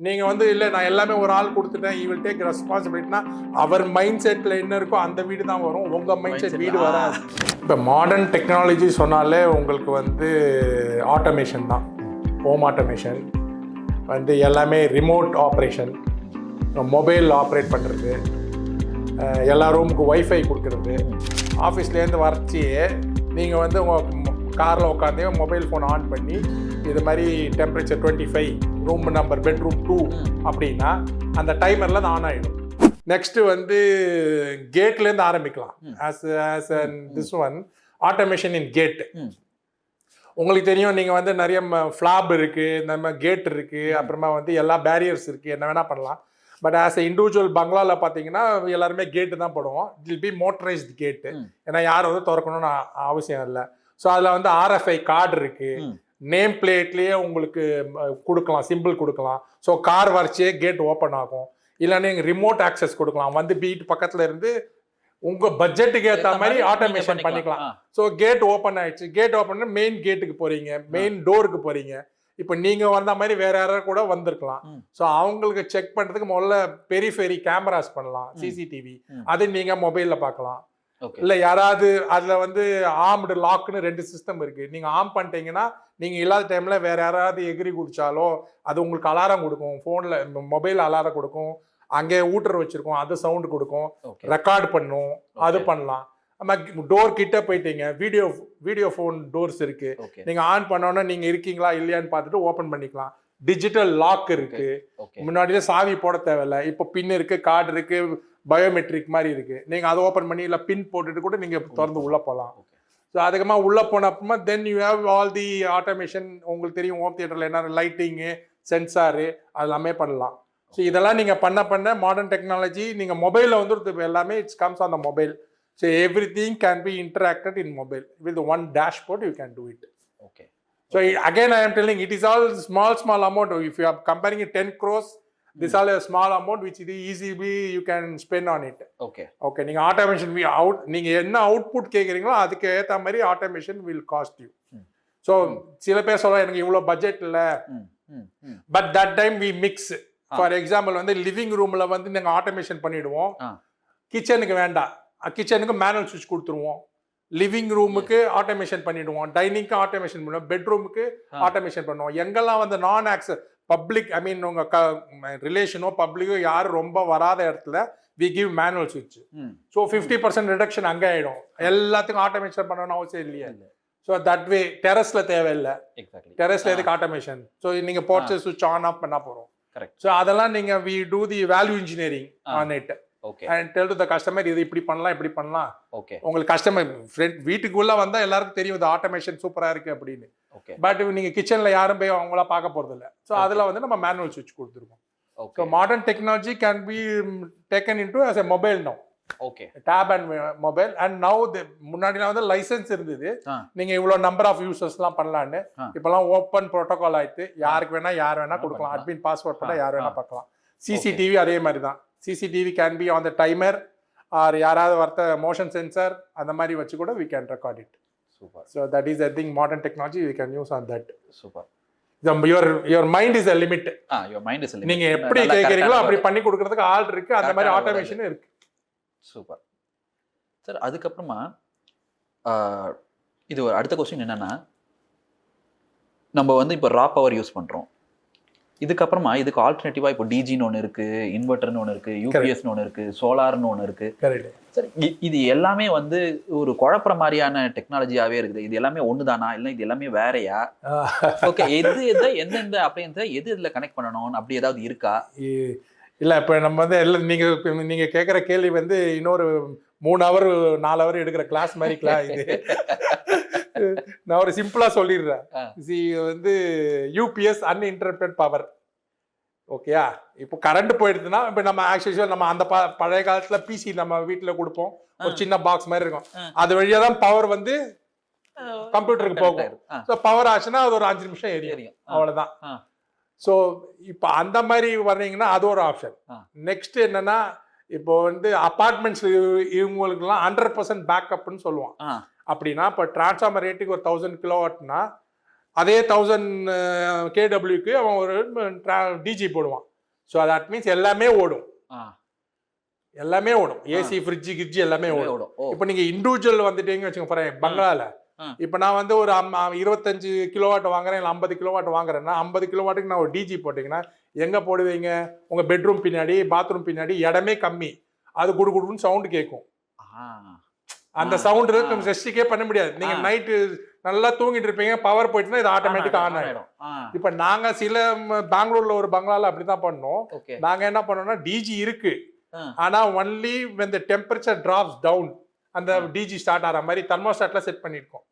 நீங்கள் வந்து இல்லை நான் எல்லாமே ஒரு ஆள் கொடுத்துட்டேன் ஈ வில் டேக் ரெஸ்பான்சிபிலிட்டினா அவர் மைண்ட் செட்டில் என்ன இருக்கோ அந்த வீடு தான் வரும், உங்கள் மைண்ட் செட் வீடு வராது. இப்போ மாடர்ன் டெக்னாலஜி சொன்னாலே உங்களுக்கு வந்து ஆட்டோமேஷன் தான். ஹோம் ஆட்டோமேஷன் வந்து எல்லாமே ரிமோட் ஆப்ரேஷன், மொபைல் ஆப்ரேட் பண்ணுறது, எல்லா ரூமுக்கு ஒய்ஃபை கொடுக்குறது, ஆஃபீஸ்லேருந்து வரைச்சியே நீங்கள் வந்து உங்கள் காரில் உட்காந்தே மொபைல் ஃபோன் ஆன் பண்ணி இது மாதிரி டெம்பரேச்சர் 25 ரூம் நம்பர் பெட்ரூம் 2 அப்படின்னா அந்த டைமரில் அது ஆன் ஆகிடும். நெக்ஸ்ட்டு வந்து கேட்லேருந்து ஆரம்பிக்கலாம். As this one automation in gate. உங்களுக்கு தெரியும், நீங்கள் வந்து நிறைய ஃப்ளாப் இருக்குது, இந்த மாதிரி கேட் இருக்குது, அப்புறமா வந்து எல்லா பேரியர்ஸ் இருக்குது, என்ன வேணால் பண்ணலாம். பட் ஆஸ் எ இண்டிவிஜுவல் பங்களாவில் பார்த்தீங்கன்னா எல்லாருமே கேட்டு தான் போடுவோம். இட் வில் பி மோட்டரைஸ்டு கேட்டு, ஏன்னா யாரும் வந்து திறக்கணும்னு அவசியம் இல்லை. ஸோ அதில் வந்து RFI கார்டு இருக்குது, நேம் பிளேட்லேயே உங்களுக்கு கொடுக்கலாம், சிம்பிள் கொடுக்கலாம். ஸோ கார் வரைச்சே கேட் ஓப்பன் ஆகும். இல்லைன்னா நீங்கள் ரிமோட் ஆக்சஸ் கொடுக்கலாம், வந்து வீட்டு பக்கத்தில் இருந்து உங்கள் பட்ஜெட்டுக்கு ஏற்ற மாதிரி ஆட்டோமேஷன் பண்ணிக்கலாம். ஸோ கேட் ஓப்பன் ஆயிடுச்சு, கேட் ஓப்பன் மெயின் கேட்டுக்கு போகிறீங்க, மெயின் டோருக்கு போகிறீங்க. இப்போ நீங்கள் வந்த மாதிரி வேற யாராவது கூட வந்திருக்கலாம். ஸோ அவங்களுக்கு செக் பண்ணுறதுக்கு முதல்ல பெரிஃபெரி கேமராஸ் பண்ணலாம், CCTV, அது நீங்கள் மொபைலில் பார்க்கலாம். இல்லை யாராவது அதில் வந்து ஆர்ம்டு லாக்னு 2 சிஸ்டம் இருக்குது. நீங்கள் ஆம் பண்ணிட்டீங்கன்னா நீங்கள் இல்லாத டைமில் வேறு யாராவது எகிரி குடித்தாலோ அது உங்களுக்கு அலாரம் கொடுக்கும், ஃபோனில் மொபைல் அலாரம் கொடுக்கும், அங்கே ஊட்டர் வச்சுருக்கோம் அது சவுண்டு கொடுக்கும், ரெக்கார்ட் பண்ணும், அது பண்ணலாம். நம்ம டோர் கிட்ட போயிட்டீங்க, வீடியோ ஃபோன் டோர்ஸ் இருக்குது, நீங்கள் ஆன் பண்ணோன்னா நீங்கள் இருக்கீங்களா இல்லையான்னு பார்த்துட்டு ஓப்பன் பண்ணிக்கலாம். டிஜிட்டல் லாக் இருக்குது, முன்னாடியே சாவி போட தேவையில்லை, இப்போ பின் இருக்குது, கார்டு இருக்குது, பயோமெட்ரிக் மாதிரி இருக்குது. நீங்கள் அதை ஓப்பன் பண்ணி இல்லை பின் போட்டுட்டு கூட நீங்கள் திறந்து உள்ளே போகலாம். ஸோ அதுக்கப்புறமா உள்ளே போன அப்புறமா then you have all the automation. உங்களுக்கு தெரியும் ஹோம் தியேட்டரில் என்ன லைட்டிங்கு, சென்சாரு, அது எல்லாமே பண்ணலாம். ஸோ இதெல்லாம் நீங்கள் பண்ண மாடர்ன் டெக்னாலஜி நீங்கள் மொபைலில் வந்து எல்லாமே it's comes on the mobile. So every thing can be interacted in mobile with one dashboard you can do it. Okay. So again I am telling it is all small amount. If you are comparing it 10 crores, this all a small amount which easily you can spend on it. Okay நீங்க automation நீங்க என்ன output கேக்குறீங்களோ அதுக்கு ஏத்த மாதிரி automation will cost you. So சில பேர் சொல்ல எனக்கு இவ்வளவு பட்ஜெட் இல்ல, but that time we mix. For example வந்து லிவிங் ரூம்ல வந்து நாங்க ஆட்டோமேஷன் பண்ணிடுவோம், கிச்சனுக்கு வேண்டாம், கிச்சனுக்கு மேனுவல் சுவிட்ச் கொடுத்துருவோம், லிவிங் ரூமுக்கு ஆட்டோமேஷன் பண்ணிடுவோம், டைனிங்க்கு ஆட்டோமேஷன் பண்ணுவோம், பெட்ரூமுக்கு ஆட்டோமேஷன் பண்ணுவோம். எங்கெல்லாம் வந்து நான் ஆக்சஸ் பப்ளிக், ஐ மீன் உங்கள் ரிலேஷனோ பப்ளிக்கோ யாரும் ரொம்ப வராத இடத்துல வி கிவ் மேனுவல் சுவிட்ச். ஸோ 50% ரிடக்ஷன் அங்கே ஆகிடும். எல்லாத்துக்கும் ஆட்டோமேஷன் பண்ணணும்னு அவசியம் இல்லையா? ஸோ தட் வே டெரஸில் தேவையில்லை. டெரஸில் எதுக்கு ஆட்டோமேஷன்? ஸோ நீங்கள் போட்டு சுவிட்ச் ஆன் ஆஃப் பண்ணால் போகிறோம். ஸோ அதெல்லாம் நீங்கள் we do the value engineering on it. And tell to the customer இது இப்படி பண்ணலாம் இப்படி பண்ணலாம். உங்களுக்கு கஸ்டமர் ஃப்ரெண்ட் வீட்டுக்குள்ள வந்தா எல்லாருக்கும் தெரியும் இது ஆட்டோமேஷன் சூப்பரா இருக்கு அப்படின்னு. பட் நீங்க கிச்சன்ல யாரும் போய் அவங்கள பார்க்க போறது இல்லை. ஸோ அதுல வந்து நம்ம மேனுவல் சுவிட்ச் கொடுத்துருக்கோம். So modern technology can be taken into as a mobile no. Tab and mobile. And now முன்னாடிலாம் வந்து லைசன்ஸ் இருந்தது, நீங்க இவ்வளவு நம்பர் ஆஃப் யூசர்ஸ்லாம் பண்ணலான்னு. இப்பெல்லாம் ஓப்பன் ப்ரோட்டோகால் ஆயிட்டு யாருக்கு வேணா யார் வேணா கொடுக்கலாம், அட்மின் பாஸ்வேர்ட் பண்ணா யார் வேணா பார்க்கலாம். CCTV அதே மாதிரி தான். CCTV can be on the timer or யாராவது வர்த்த மோஷன் சென்சார் அந்த மாதிரி வச்சு கூட we can record it. Super. So that is I think modern technology we can use on that. Super. Your mind is a limit. Your mind is a limit. நீங்க எப்படி கேக்குறீங்களோ அப்படி பண்ணி கொடுக்கிறதுக்கு ஆள் இருக்கு, அந்த மாதிரி ஆட்டோமேஷன் இருக்கு. Super sir. அதுக்கப்புறமா இது ஒரு அடுத்த கொஸ்டின் என்னன்னா, நம்ம வந்து இப்போ ரா பவர் யூஸ் பண்றோம், இதுக்கப்புறமா இதுக்கு ஆல்டர்னேட்டிவா இப்போ டிஜின்னு ஒன்று இருக்கு, இன்வெர்டர்னு ஒன்று இருக்கு, யூபிஎஸ்னு ஒன்று இருக்கு, சோலார்னு ஒன்று இருக்கு. சார் இது எல்லாமே வந்து ஒரு குழப்பற மாதிரியான டெக்னாலஜியாவே இருக்குது. இது எல்லாமே ஒண்ணுதானா இல்லை இது எல்லாமே வேறையா? ஓகே, எந்தெந்த அப்படின்ற எது இதுல கனெக்ட் பண்ணணும் அப்படி ஏதாவது இருக்கா? இல்லை, இப்போ நம்ம வந்து எல்லாம் நீங்கள் கேட்குற கேள்வி வந்து இன்னொரு 3 hour 4 hour எடுக்கிற கிளாஸ் மாதிரி இது. நான் ஒரு சிம்பிளா சொல்லிடுறேன். வந்து யூபிஎஸ் அன்இன்டரப்டட் பவர். ஓகேயா? இப்போ கரண்ட் போயிடுதுன்னா இப்போ நம்ம ஆக்சுவலி நம்ம அந்த பழைய காலத்துல பிசி நம்ம வீட்டில் கொடுப்போம், ஒரு சின்ன பாக்ஸ் மாதிரி இருக்கும், அது வழியா தான் பவர் வந்து கம்ப்யூட்டருக்கு போகும். ஸோ பவர் ஆச்சுன்னா அது ஒரு 5 நிமிஷம் எரியும், அவ்வளோதான். ஸோ இப்போ அந்த மாதிரி வர்றீங்கன்னா அது ஒரு ஆப்ஷன். நெக்ஸ்ட் என்னன்னா, இப்போ வந்து அபார்ட்மெண்ட்ஸ் இவங்களுக்குலாம் 100% பேக்கப்னு சொல்லுவான். அப்படின்னா இப்போ டிரான்ஸ்ஃபார்மர் ரேட்டுக்கு ஒரு 1000 கிலோவாட்னா அதே 1000 kWக்கு அவன் ஒரு டிஜி போடுவான். ஸோ தட் மீன்ஸ் எல்லாமே ஓடும், ஆ எல்லாமே ஓடும். ஏசி, ஃப்ரிட்ஜு, கிட்ஜி எல்லாமே ஓடும். ஓடும். ஓ இப்போ நீங்கள் இண்டிவிஜுவல் வந்துட்டீங்கன்னு வச்சுக்கோங்க, பாருங்க பங்களாவில் இப்போ நான் வந்து ஒரு 25 கிலோவாட் வாங்குறேன், இல்லை 50 கிலோவாட் வாங்குறேன்னா 50 கிலோவாட்டுக்கு நான் ஒரு டிஜி போட்டிங்கன்னா எங்கே போடுவீங்க? உங்கள் பெட்ரூம் பின்னாடி, பாத்ரூம் பின்னாடி, இடமே கம்மி, அது குடு குடுன்னு சவுண்டு கேட்கும். அந்த சவுண்ட் ரெஸ்டிக்கே பண்ண முடியாது. நீங்க நைட்டு நல்லா தூங்கிட்டு இருப்பீங்க, பவர் போயிட்டுனா இது ஆட்டோமேட்டிக்கா ஆன் ஆயிடும். இப்ப நாங்க சில பெங்களூர்ல ஒரு பங்களால அப்படிதான் பண்ணோம். நாங்க என்ன பண்ணோம்னா டிஜி இருக்கு, ஆனா only when the temperature drops down அந்த டிஜி ஸ்டார்ட் ஆகிற மாதிரி தெர்மோஸ்டாட்ல செட் பண்ணிருக்கோம்.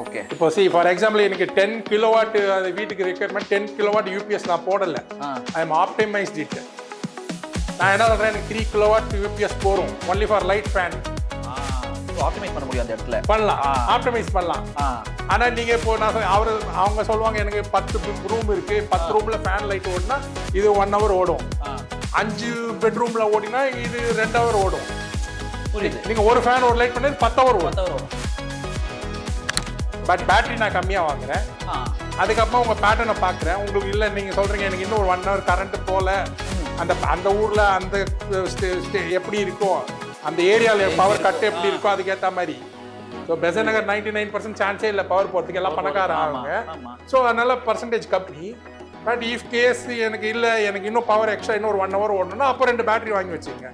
ஓகே. இப்போ ஃபார் எக்ஸாம்பிள் எனக்கு 10 கிலோவாட் அது வீட்டுக்கு ரெக்யர்மெண்ட் 10 கிலோவாட் யூபிஎஸ் நான் போடல, ஐ எம் ஆப்டிமைஸ்ட் இட். நான் என்ன சொல்றேன், எனக்கு 3 கிலோவாட் யூபிஎஸ் போரும் only for light fan. Optimise பண்ண முடியும் அந்த இடத்துல, பண்ணலாம், ஆப்டிமைஸ் பண்ணலாம். ஆனா நீங்க இப்போ நான் அவங்க சொல்லுவாங்க எனக்கு 10 ரூம் இருக்கு, 10 ரூம்ல ஃபேன் லைட் ஓடினா இது 1 hour ஓடும், 5 பெட்ரூம்ல ஓடினா இது 2 hour ஓடும். புரியுது. நீங்க ஒரு ஃபேன் ஒரு லைட் பண்ணி 10 hour ஓடும். பட் பேட்டரி நான் கம்மியா வாங்குறேன். அதுக்கப்புறம் உங்க பேட்டர்னை பாக்குறேன், உங்களுக்கு இல்ல நீங்க சொல்றீங்க எனக்கு இன்னும் ஒரு 1 hour கரண்ட் போல, அந்த ஊர்ல அந்த எப்படி இருக்கும், அந்த ஏரியாவில் பவர் கட் எப்படி இருக்கோ அதுக்கேற்ற மாதிரி. ஸோ பெசநகர் 99% சான்ஸே இல்லை பவர் போகிறதுக்கு, எல்லாம் பணக்கார ஆகுங்க. ஸோ அதனால பர்சன்டேஜ் கம்மி. பட் இஃப் கேஸ் எனக்கு இல்லை, எனக்கு இன்னும் பவர் எக்ஸ்ட்ரா இன்னும் ஒரு 1 hour ஓடணும்னா அப்போ 2 பேட்டரி வாங்கி வச்சுங்க.